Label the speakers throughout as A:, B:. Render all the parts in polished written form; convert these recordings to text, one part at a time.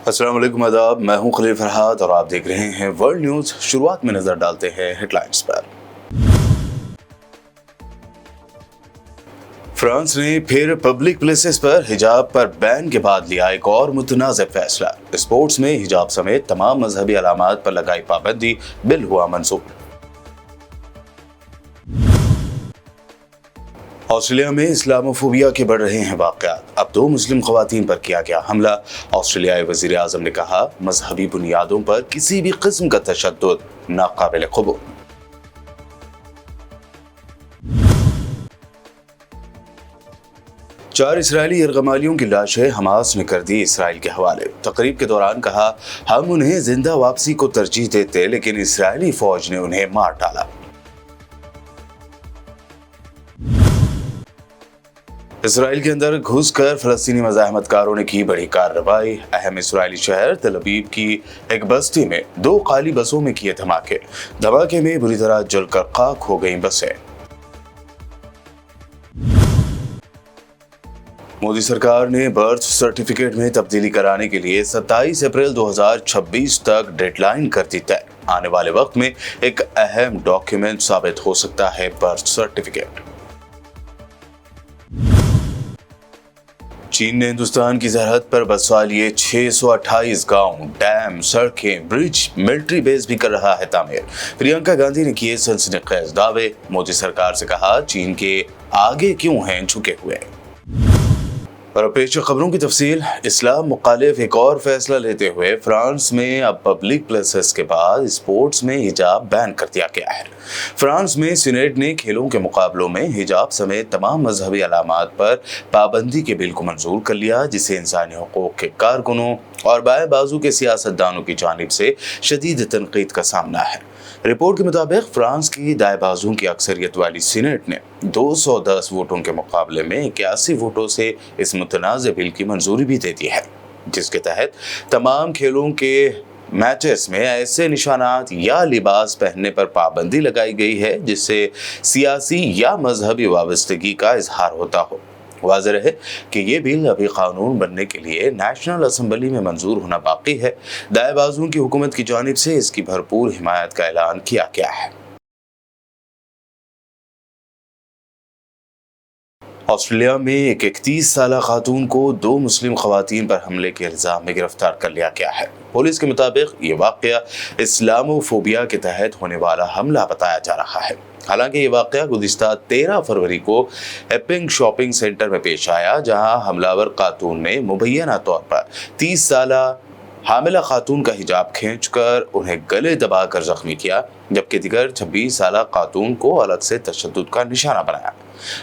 A: السلام علیکم، آداب، میں ہوں خلیل فرحات اور آپ دیکھ رہے ہیں ورلڈ نیوز۔ شروعات میں نظر ڈالتے ہیں ہیڈ لائنز پر۔ فرانس نے پھر پبلک پلیسز پر حجاب پر بین کے بعد لیا ایک اور متنازع فیصلہ۔ اسپورٹس میں حجاب سمیت تمام مذہبی علامات پر لگائی پابندی بل ہوا منسوخ۔ آسٹریلیا میں اسلاموفوبیا کے بڑھ رہے ہیں واقعات، اب 2 مسلم خواتین پر کیا گیا حملہ۔ آسٹریلیائی وزیر اعظم نے کہا، مذہبی بنیادوں پر کسی بھی قسم کا تشدد ناقابل قبول۔ چار اسرائیلی یرغمالیوں کی لاشیں حماس نے کر دی اسرائیل کے حوالے۔ تقریب کے دوران کہا، ہم انہیں زندہ واپسی کو ترجیح دیتے لیکن اسرائیلی فوج نے انہیں مار ڈالا۔ اسرائیل کے اندر گھس کر فلسطینی مزاحمت کاروں نے کی بڑی کارروائی۔ اہم اسرائیلی شہر تل ابیب کی ایک بستی میں 2 خالی بسوں میں کیے دھماکے۔ دھماکے میں بری طرح جل کر خاک ہو گئیں بسیں۔ مودی سرکار نے برتھ سرٹیفکیٹ میں تبدیلی کرانے کے لیے 27 اپریل 2026 تک ڈیڈ لائن کر دی طے۔ آنے والے وقت میں ایک اہم ڈاکیومنٹ ثابت ہو سکتا ہے برتھ سرٹیفکیٹ۔ چین نے ہندوستان کی سرحد پر بسوا لیے 628 گاؤں، ڈیم، سڑکیں، برج، ملٹری بیس بھی کر رہا ہے تعمیر۔ پرینکا گاندھی نے کیے سنسنی خیز دعوے۔ مودی سرکار سے کہا، چین کے آگے کیوں ہیں جھکے ہوئے۔ اور پیش خبروں کی تفصیل۔ اسلام مخالف ایک اور فیصلہ لیتے ہوئے فرانس میں اب پبلک پلیسز کے بعد اسپورٹس میں حجاب بین کر دیا گیا ہے۔ فرانس میں سینیٹ نے کھیلوں کے مقابلوں میں حجاب سمیت تمام مذہبی علامات پر پابندی کے بل کو منظور کر لیا، جسے انسانی حقوق کے کارکنوں اور بائیں بازو کے سیاستدانوں کی جانب سے شدید تنقید کا سامنا ہے۔ رپورٹ کے مطابق فرانس کی دائیں بازو کی اکثریت والی سینیٹ نے 210 ووٹوں کے مقابلے میں 81 ووٹوں سے اس متنازع بل کی منظوری بھی دے دی ہے، جس کے تحت تمام کھیلوں کے میچز میں ایسے نشانات یا لباس پہننے پر پابندی لگائی گئی ہے جس سے سیاسی یا مذہبی وابستگی کا اظہار ہوتا ہو۔ واضح رہے کہ یہ بل ابھی قانون بننے کے لیے نیشنل اسمبلی میں منظور ہونا باقی ہے۔ دائیں بازو کی حکومت کی جانب سے اس کی بھرپور حمایت کا اعلان کیا گیا ہے۔ آسٹریلیا میں ایک 31 سالہ خاتون کو 2 مسلم خواتین پر حملے کے الزام میں گرفتار کر لیا گیا ہے۔ پولیس کے مطابق یہ واقعہ اسلاموفوبیا کے تحت ہونے والا حملہ بتایا جا رہا ہے۔ حالانکہ یہ واقعہ گزشتہ 13 فروری کو ایپنگ شاپنگ سینٹر میں پیش آیا، جہاں حملہ ور خاتون نے مبینہ طور پر 30 سالہ حاملہ خاتون کا حجاب کھینچ کر انہیں گلے دبا کر زخمی کیا، جبکہ دیگر 26 سالہ خاتون کو الگ سے تشدد کا نشانہ بنایا۔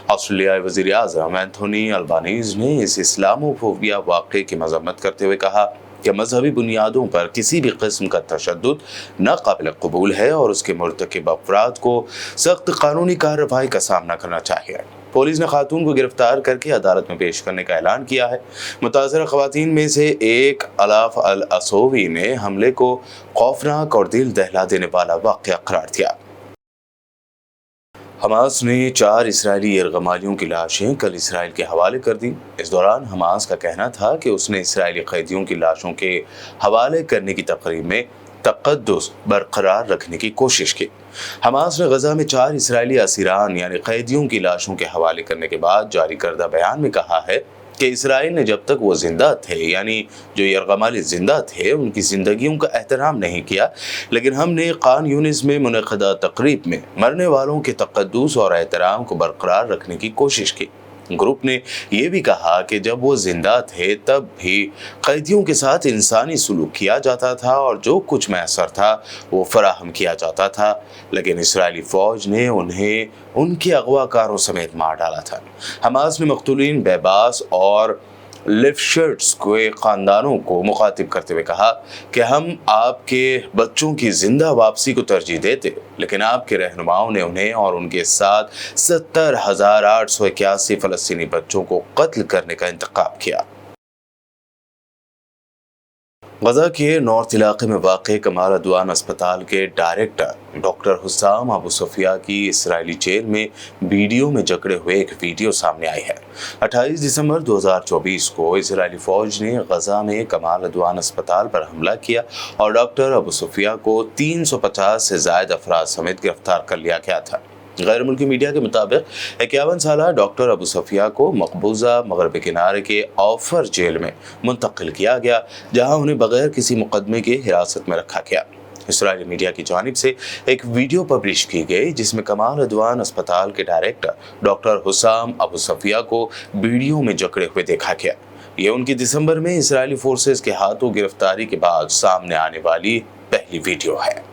A: آسٹریلیائی وزیر اعظم اینتھونی البانیز نے اس اسلاموفوبیا واقعے کی مذمت کرتے ہوئے کہا کہ مذہبی بنیادوں پر کسی بھی قسم کا تشدد ناقابل قبول ہے اور اس کے مرتکب افراد کو سخت قانونی کارروائی کا سامنا کرنا چاہیے۔ پولیس نے خاتون کو گرفتار کر کے عدالت میں پیش کرنے کا اعلان کیا ہے۔ متاثرہ خواتین میں سے ایک الاف الاسووی نے حملے کو خوفناک اور دل دہلا دینے والا واقعہ قرار دیا۔ حماس نے 4 اسرائیلی یرغمالیوں کی لاشیں کل اسرائیل کے حوالے کر دی۔ اس دوران حماس کا کہنا تھا کہ اس نے اسرائیلی قیدیوں کی لاشوں کے حوالے کرنے کی تقریب میں تقدس برقرار رکھنے کی کوشش کی۔ حماس نے غزہ میں 4 اسرائیلی اسیران یعنی قیدیوں کی لاشوں کے حوالے کرنے کے بعد جاری کردہ بیان میں کہا ہے کہ اسرائیل نے جب تک وہ زندہ تھے، یعنی جو یرغمالی زندہ تھے، ان کی زندگیوں کا احترام نہیں کیا، لیکن ہم نے خان یونس میں منعقدہ تقریب میں مرنے والوں کے تقدس اور احترام کو برقرار رکھنے کی کوشش کی۔ گروپ نے یہ بھی کہا کہ جب وہ زندہ تھے تب بھی قیدیوں کے ساتھ انسانی سلوک کیا جاتا تھا اور جو کچھ میسر تھا وہ فراہم کیا جاتا تھا، لیکن اسرائیلی فوج نے انہیں ان کے اغوا کاروں سمیت مار ڈالا تھا۔ حماس نے مقتولین بیباس اور لیفشرٹس کے خاندانوں کو مخاطب کرتے ہوئے کہا کہ ہم آپ کے بچوں کی زندہ واپسی کو ترجیح دیتے، لیکن آپ کے رہنماؤں نے انہیں اور ان کے ساتھ 70,881 فلسطینی بچوں کو قتل کرنے کا انتخاب کیا۔ गजा के नॉर्थ इलाके में वाक़ कमाल अदवान अस्पताल के डायरेक्टर डॉक्टर हुस्साम अबू सुफिया की इसराइली जेल में वीडियो में जकड़े हुए एक वीडियो सामने आई है। 28 दिसंबर 2024 को इसराइली फौज ने गजा में कमाल अदवान अस्पताल पर हमला किया और डॉक्टर अबू सुफिया को 350 से ज़ायद अफराद समेत गिरफ्तार कर लिया गया था। गैर मुल्की मीडिया के मुताबिक 51 साल डॉक्टर अबू सुफिया को मकबूजा मगरबी किनारे के ऑफर जेल में मुंतकिल किया गया, जहां उन्हें बगैर किसी मुकदमे के हिरासत में रखा गया। इसराइली मीडिया की जानिब से एक वीडियो पब्लिश की गई जिसमें कमाल अदवान अस्पताल के डायरेक्टर डॉक्टर हुस्साम अबू सुफिया को वीडियो में जकड़े हुए देखा गया। ये उनकी दिसंबर में इसराइली फोर्सेस के हाथों गिरफ्तारी के बाद सामने आने वाली पहली वीडियो है।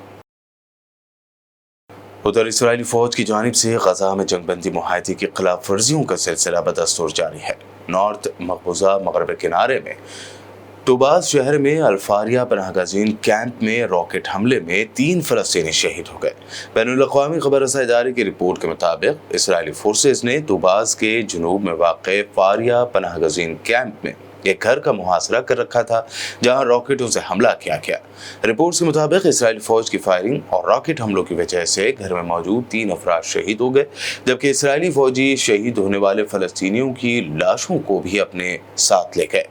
A: उधर इसराइली फौज की जानिब से गजा में जंगबंदी मुआहदे की खिलाफ वर्जियों का सिलसिला बदस्तूर जारी है। नॉर्थ मकबूजा मगरबी किनारे में टुबास शहर में अल्फारिया पनाहगजीन कैंप में रॉकेट हमले में 3 फ़लस्तीनी शहीद हो गए। बैनुल-अक़वामी खबर रसाई इदारे की रिपोर्ट के मुताबिक इसराइली फोर्सेस ने टुबास के जुनूब में वाक़ फारिया पनाहगजीन कैंप में एक घर का मुहासरा कर रखा था, जहां रॉकेटों से हमला किया गया। रिपोर्ट्स के मुताबिक इसराइली फौज की फायरिंग और रॉकेट हमलों की वजह से घर में मौजूद 3 अफराद शहीद हो गए, जबकि इसराइली फौजी शहीद होने वाले फ़लस्तीनियों की लाशों को भी अपने साथ ले गए।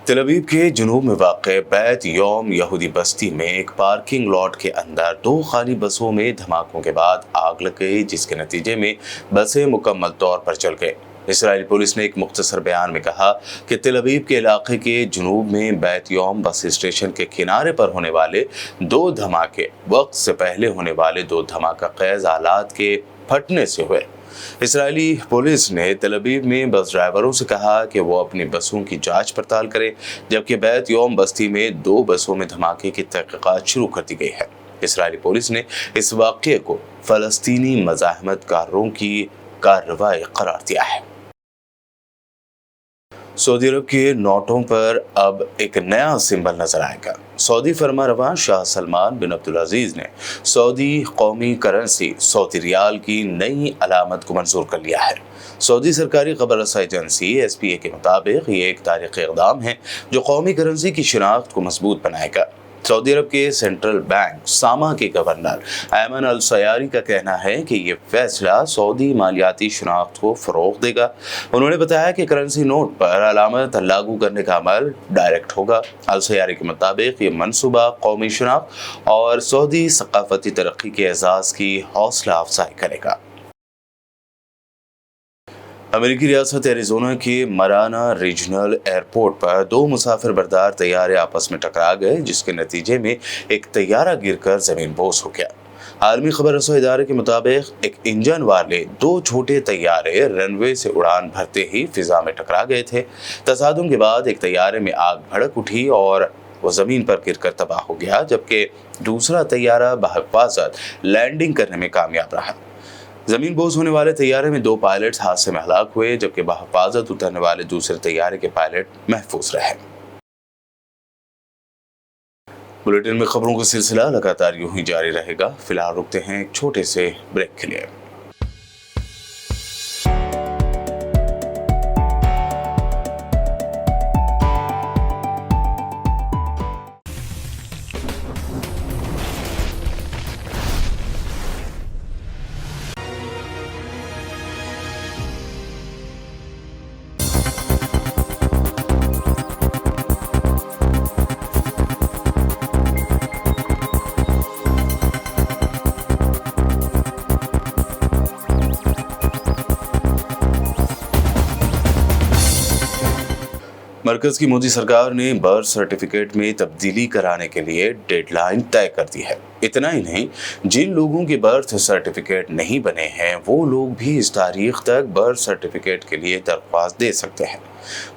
A: तेल अवीव के जुनूब में वाक़ बैत यौम यहूदी बस्ती में एक पार्किंग लॉट के अंदर 2 खाली बसों में धमाकों के बाद आग लग गई, जिसके नतीजे में बसें मुकम्मल तौर पर जल गई। इसराइली पुलिस ने एक मुख्तसर बयान में कहा कि तेल अवीव के इलाके के जुनूब में बैत यौम बस स्टेशन के किनारे पर होने वाले 2 धमाके वक्त से पहले होने वाले 2 धमाका खैज आलात के फटने से हुए। इसराइली पुलिस ने तेल अवीव में बस ड्राइवरों से कहा कि वो अपनी बसों की जांच पड़ताल करें, जबकि बैत यौम बस्ती में 2 बसों में धमाके की तहकीकात शुरू कर दी गई है। इसराइली पुलिस ने इस वाक़ये को फ़लस्तीनी मज़ाहमतकारों की कार्रवाई करार दिया है। सऊदी अरब के नोटों पर अब एक नया सिंबल नजर आएगा। सऊदी फरमारवा शाह सलमान बिन अब्दुल अजीज ने सऊदी कौमी करेंसी सऊदी रियाल की नई अलामत को मंजूर कर लिया है। सऊदी सरकारी खबर रसाई एजेंसी SPA के मुताबिक ये एक तारीखी इक़दाम है जो कौमी करेंसी की शिनाख्त को मजबूत बनाएगा। सऊदी अरब के सेंट्रल बैंक सामा के गवर्नर ऐमन अल सयारी का कहना है कि ये फैसला सऊदी मालियाती शनाख्त को फ़रोग़ देगा। उन्होंने बताया कि करेंसी नोट पर अलामत लागू करने का अमल डायरेक्ट होगा। अल सयारी के मुताबिक ये मनसूबा कौमी शनाख्त और सऊदी सकाफती तरक्की के एजाज़ की हौसला अफजाई करेगा। अमेरिकी रियासत एरिज़ोना के मराना रीजनल एयरपोर्ट पर 2 मुसाफिर बरदार तैयारे आपस में टकरा गए, जिसके नतीजे में एक तैयारा गिरकर ज़मीन बोस हो गया। आलमी खबर रसाई इदारे के मुताबिक एक इंजन वाले 2 छोटे तैयारे रनवे से उड़ान भरते ही फिजा में टकरा गए थे। तसादुम के बाद एक तैयारे में आग भड़क उठी और वो ज़मीन पर गिरकर तबाह हो गया, जबकि दूसरा तैयारा बहिफाजत लैंडिंग करने में कामयाब रहा। जमीन बोझ होने वाले तैयारे में 2 पायलट्स हादसे में हलाक हुए, जबकि बहिफाजत उतरने वाले दूसरे तैयारे के पायलट महफूज रहे। बुलेटिन में खबरों का सिलसिला लगातार यूं ही जारी रहेगा। फिलहाल रुकते हैं एक छोटे से ब्रेक के लिए। मरकज की मोदी सरकार ने बर्थ सर्टिफिकेट में तब्दीली कराने के लिए डेडलाइन तय कर दी है। इतना ही नहीं, जिन लोगों के बर्थ सर्टिफिकेट नहीं बने हैं वो लोग भी इस तारीख तक बर्थ सर्टिफिकेट के लिए दरख्वास्त दे सकते हैं।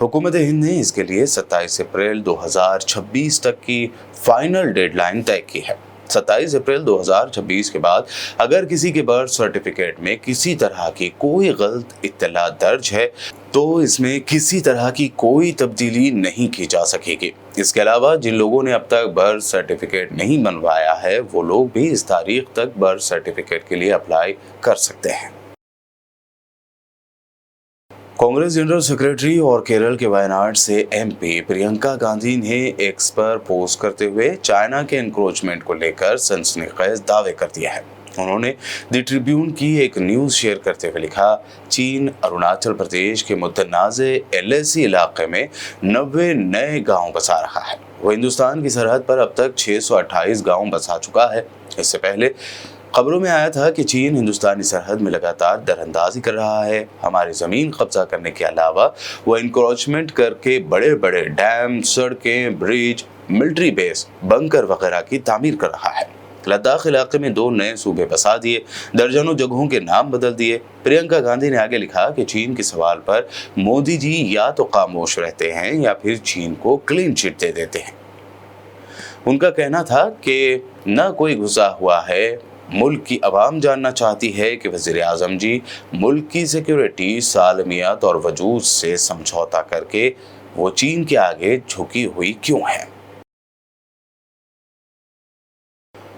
A: हुकूमत हिंद ने इसके लिए 27 अप्रैल 2026 तक की फाइनल डेडलाइन तय की है। 27 अप्रैल 2026 के बाद अगर किसी के बर्थ सर्टिफिकेट में किसी तरह की कोई गलत इत्तला दर्ज है तो इसमें किसी तरह की कोई तब्दीली नहीं की जा सकेगी। इसके अलावा जिन लोगों ने अब तक बर्थ सर्टिफिकेट नहीं बनवाया है वो लोग भी इस तारीख तक बर्थ सर्टिफिकेट के लिए अप्लाई कर सकते हैं। कांग्रेस जनरल सेक्रेटरी और केरल के वायनाड से एमपी प्रियंका गांधी ने एक्स पर पोस्ट करते हुए चाइना के एनक्रोचमेंट को लेकर सनसनीखेज दावे कर दिया है। उन्होंने द ट्रिब्यून की एक न्यूज शेयर करते हुए लिखा, चीन अरुणाचल प्रदेश के मुतनाज़े एलएसी इलाके में 90 नए गांव बसा रहा है। वो हिंदुस्तान की सरहद पर अब तक 628 गांव बसा चुका है। इससे पहले खबरों में आया था कि चीन हिंदुस्तानी सरहद में लगातार दरअंदाजी कर रहा है। हमारी ज़मीन कब्जा करने के अलावा वो इंक्रोचमेंट करके बड़े बड़े डैम, सड़कें, ब्रिज, मिलिट्री बेस, बंकर वगैरह की तामीर कर रहा है। लद्दाख इलाके में 2 नए सूबे बसा दिए, दर्जनों जगहों के नाम बदल दिए। प्रियंका गांधी ने आगे लिखा कि चीन के सवाल पर मोदी जी या तो खामोश रहते हैं या फिर चीन को क्लीन चिट दे देते हैं। उनका कहना था कि न कोई घुसा हुआ है, मुल्क की आवाम जानना चाहती है कि वज़ीर आज़म जी मुल्क की सिक्योरिटी, सालमियत और वजूद से समझौता करके वो चीन के आगे झुकी हुई क्यों है।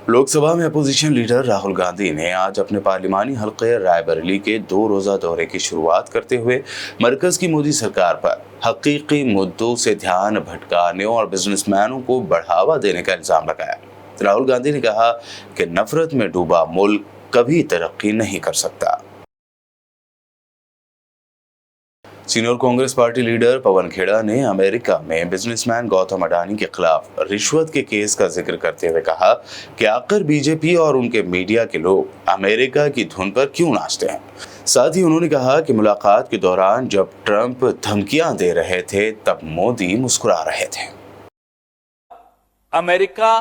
A: लोकसभा में अपोजिशन लीडर राहुल गांधी ने आज अपने पार्लिमानी हल्के रायबरेली के 2 रोज़ा दौरे की शुरुआत करते हुए मरकज की मोदी सरकार पर हकीकी मुद्दों से ध्यान भटकाने और बिजनेसमैनों को बढ़ावा देने का इल्जाम लगाया। राहुल गांधी ने कहा कि नफरत में डूबा मुल्क कभी तरक्की नहीं कर सकता। Senior Congress party leader Pawan Khera ने अमेरिका में बिजनेसमैन गौतम अडानी के खिलाफ रिश्वत के केस का जिक्र करते हुए कहा कि आखिर बीजेपी और उनके मीडिया के लोग अमेरिका की धुन पर क्यों नाचते हैं। साथ ही उन्होंने कहा कि मुलाकात के दौरान जब ट्रंप धमकियां दे रहे थे तब मोदी मुस्कुरा रहे थे।
B: अमेरिका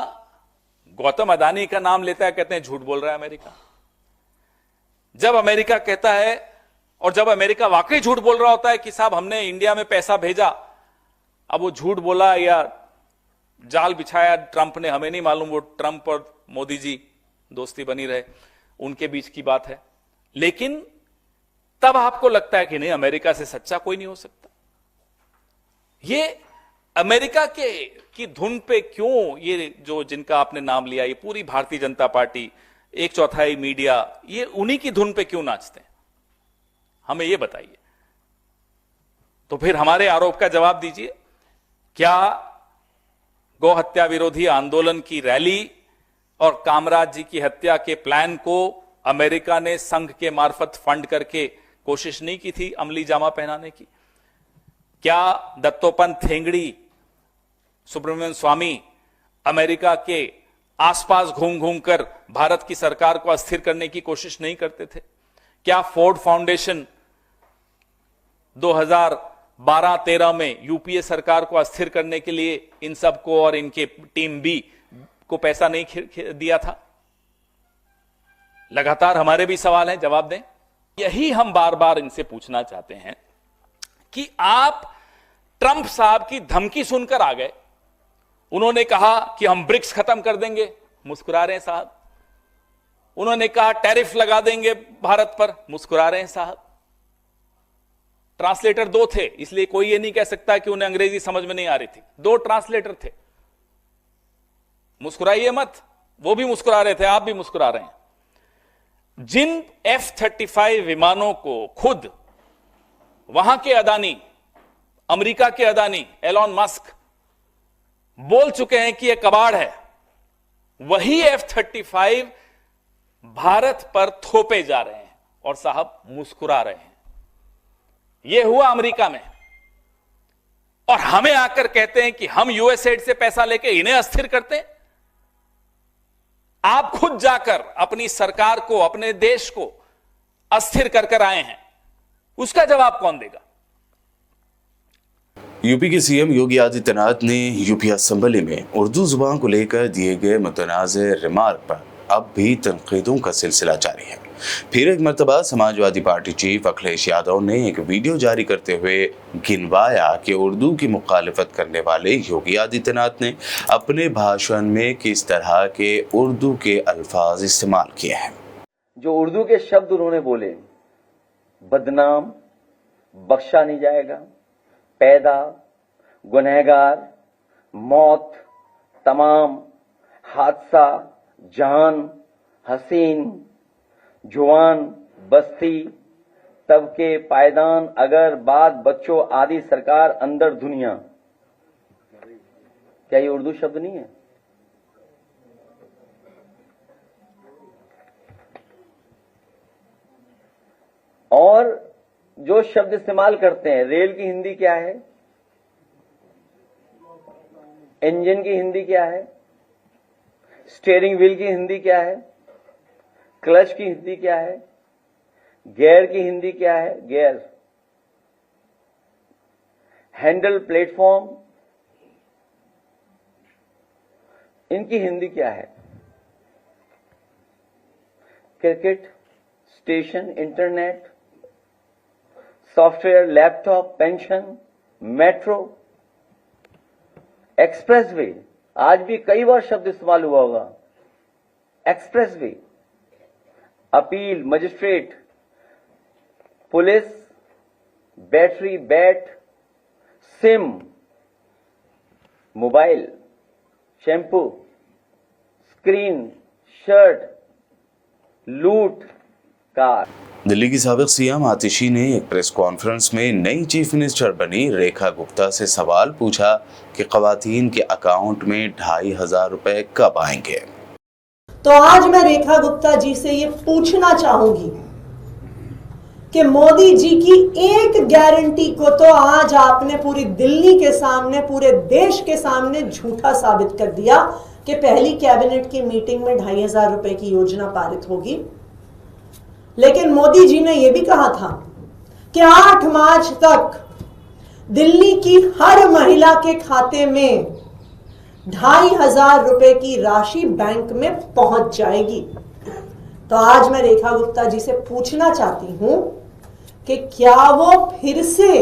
B: गौतम अडानी का नाम लेता है, कहते हैं झूठ बोल रहा है अमेरिका। जब अमेरिका कहता है और जब अमेरिका वाकई झूठ बोल रहा होता है कि साहब हमने इंडिया में पैसा भेजा, अब वो झूठ बोला या जाल बिछाया ट्रंप ने, हमें नहीं मालूम। वो ट्रंप और मोदी जी दोस्ती बनी रहे, उनके बीच की बात है। लेकिन तब आपको लगता है कि नहीं, अमेरिका से सच्चा कोई नहीं हो सकता। ये अमेरिका की धुन पे क्यों ये जो जिनका आपने नाम लिया, ये पूरी भारतीय जनता पार्टी, 1/4 मीडिया, ये उन्हीं की धुन पे क्यों नाचते हैं, हमें ये बताइए। तो फिर हमारे आरोप का जवाब दीजिए। क्या गौ हत्या विरोधी आंदोलन की रैली और कामराज जी की हत्या के प्लान को अमेरिका ने संघ के मार्फत फंड करके कोशिश नहीं की थी अमली जामा पहनाने की? क्या दत्तोपंत ठेंगड़ी, सुब्रमण्यम स्वामी अमेरिका के आसपास घूम घूम कर भारत की सरकार को अस्थिर करने की कोशिश नहीं करते थे? क्या फोर्ड फाउंडेशन 2012-13 में यूपीए सरकार को अस्थिर करने के लिए इन सबको और इनके टीम बी को पैसा नहीं दिया था? लगातार हमारे भी सवाल हैं, जवाब दें। यही हम बार बार इनसे पूछना चाहते हैं कि आप ट्रंप साहब की धमकी सुनकर आ गए। उन्होंने कहा कि हम ब्रिक्स खत्म कर देंगे, मुस्कुरा रहे हैं साहब। उन्होंने कहा टैरिफ लगा देंगे भारत पर, मुस्कुरा रहे हैं साहब। ट्रांसलेटर 2 थे, इसलिए कोई ये नहीं कह सकता कि उन्हें अंग्रेजी समझ में नहीं आ रही थी। 2 ट्रांसलेटर थे, मुस्कुराइए मत। वो भी मुस्कुरा रहे थे, आप भी मुस्कुरा रहे हैं। जिन F-35 विमानों को खुद वहां के अदानी, अमेरिका के अदानी एलॉन मस्क बोल चुके हैं कि यह कबाड़ है, वही F-35 भारत पर थोपे जा रहे हैं और साहब मुस्कुरा रहे हैं। यह हुआ अमेरिका में, और हमें आकर कहते हैं कि हम यूएसएड से पैसा लेके इन्हें अस्थिर करते हैं। आप खुद जाकर अपनी सरकार को, अपने देश को अस्थिर कर आए हैं, उसका जवाब कौन देगा?
A: यूपी के सीएम योगी आदित्यनाथ ने यूपी असेंबली में उर्दू जुबान को लेकर दिए गए मुतनाज़े रिमार्क पर अब भी तनकीदों का सिलसिला जारी है। फिर एक मरतबा समाजवादी पार्टी चीफ अखिलेश यादव ने एक वीडियो जारी करते हुए गिनवाया कि उर्दू की मुखालिफत करने वाले योगी आदित्यनाथ ने अपने भाषण में किस तरह के उर्दू के अल्फाज इस्तेमाल किए हैं।
C: जो उर्दू के शब्द उन्होंने बोले, बदनाम, बख्शा नहीं जाएगा, पैदा, गुनहगार, मौत, तमाम, हादसा, जान, हसीन, जुवान, बस्ती, तब के पायदान अगर बाद बच्चों आदि सरकार अंदर दुनिया, क्या ये उर्दू शब्द नहीं है? और जो शब्द इस्तेमाल करते हैं, रेल की हिंदी क्या है, इंजन की हिंदी क्या है, स्टीयरिंग व्हील की हिंदी क्या है, क्लच की हिंदी क्या है, गियर की हिंदी क्या है, गियर, हैंडल, प्लेटफॉर्म, इनकी हिंदी क्या है? Cricket, station, internet, software, laptop, pension, metro, expressway, आज भी कई बार शब्द इस्तेमाल हुआ होगा। Expressway, appeal, magistrate, police, battery, bat, SIM, mobile, shampoo, screen, shirt, लूट, कार।
A: दिल्ली की साबिक सीएम आतिशी ने एक प्रेस कॉन्फ्रेंस में नई चीफ मिनिस्टर बनी रेखा गुप्ता से सवाल पूछा कि खवातीन के अकाउंट में 2,500 रुपए कब आएंगे।
D: तो आज मैं रेखा गुप्ता जी से ये पूछना चाहूंगी कि मोदी जी की एक गारंटी को तो आज आपने पूरी दिल्ली के सामने, पूरे देश के सामने झूठा साबित कर दिया कि पहली कैबिनेट की मीटिंग में 2,500 रुपए की योजना पारित होगी। लेकिन मोदी जी ने यह भी कहा था कि 8 मार्च तक दिल्ली की हर महिला के खाते में 2,500 रुपए की राशि बैंक में पहुंच जाएगी। तो आज मैं रेखा गुप्ता जी से पूछना चाहती हूं कि क्या वो फिर से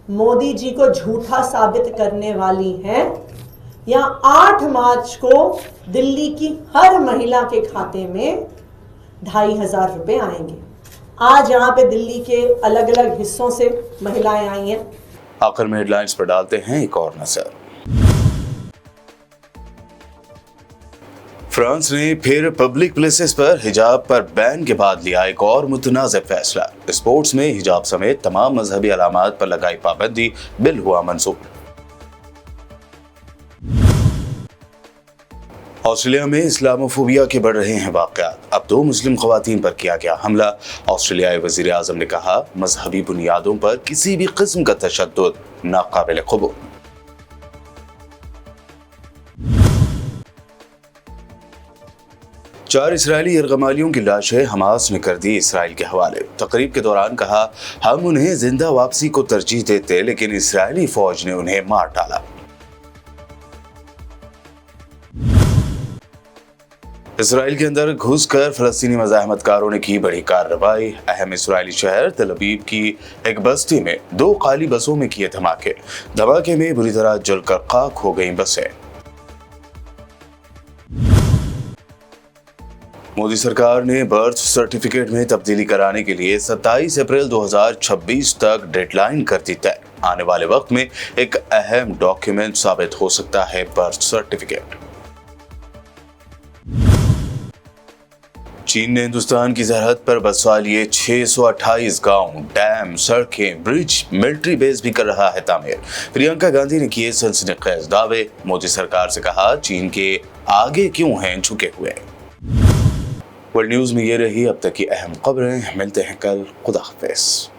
D: मोदी जी को झूठा साबित करने वाली हैं, या 8 मार्च को दिल्ली की हर महिला के खाते में 2,500 रुपए आएंगे। आज यहाँ पे दिल्ली के अलग अलग हिस्सों से महिलाएं आई हैं।
A: आखिर में हेडलाइंस पर डालते हैं एक और नजर। फ्रांस ने फिर पब्लिक प्लेसेस पर हिजाब पर बैन के बाद लिया एक और मुतनाज़ फैसला। स्पोर्ट्स में हिजाब समेत तमाम मजहबी अलामात पर लगाई पाबंदी बिल हुआ मंसूख। ऑस्ट्रेलिया में इस्लामोफोबिया के बढ़ रहे हैं वाक़यात। अब 2 मुस्लिम ख़वातीन पर किया गया हमला। ऑस्ट्रेलियाई वज़ीर आज़म ने कहा, मजहबी बुनियादों पर किसी भी किस्म का तशद्दुद नाक़ाबिल क़बूल। चार इस्राएली यरगमालियों की लाशें हमास ने कर दी इसराइल के हवाले। तकरीब के दौरान कहा, हम उन्हें जिंदा वापसी को तरजीह देते, लेकिन इसराइली फौज ने उन्हें मार डाला। इसराइल के अंदर घुसकर फलस्तीनी मज़ाहमतकारों ने की बड़ी कार्रवाई। अहम इसराइली शहर तल अवीव की एक बस्ती में 2 खाली बसों में किए धमाके। धमाके में बुरी तरह जलकर खाक हो गईं बसें। मोदी सरकार ने बर्थ सर्टिफिकेट में तब्दीली कराने के लिए 27 अप्रैल 2026 तक डेडलाइन कर दी तय। आने वाले वक्त में एक अहम डॉक्यूमेंट साबित हो सकता है बर्थ सर्टिफिकेट। चीन ने हिंदुस्तान की सरहद पर बसा लिए 628 गांव, डैम, सड़कें, ब्रिज, मिलिट्री बेस भी कर रहा है तामीर। प्रियंका गांधी ने किए सनसनीखेज दावे। मोदी सरकार से कहा, चीन के आगे क्यों हैं झुके हुए। वर्ल्ड न्यूज में ये रही अब तक की अहम खबरें। मिलते हैं कल। खुदा हाफिज।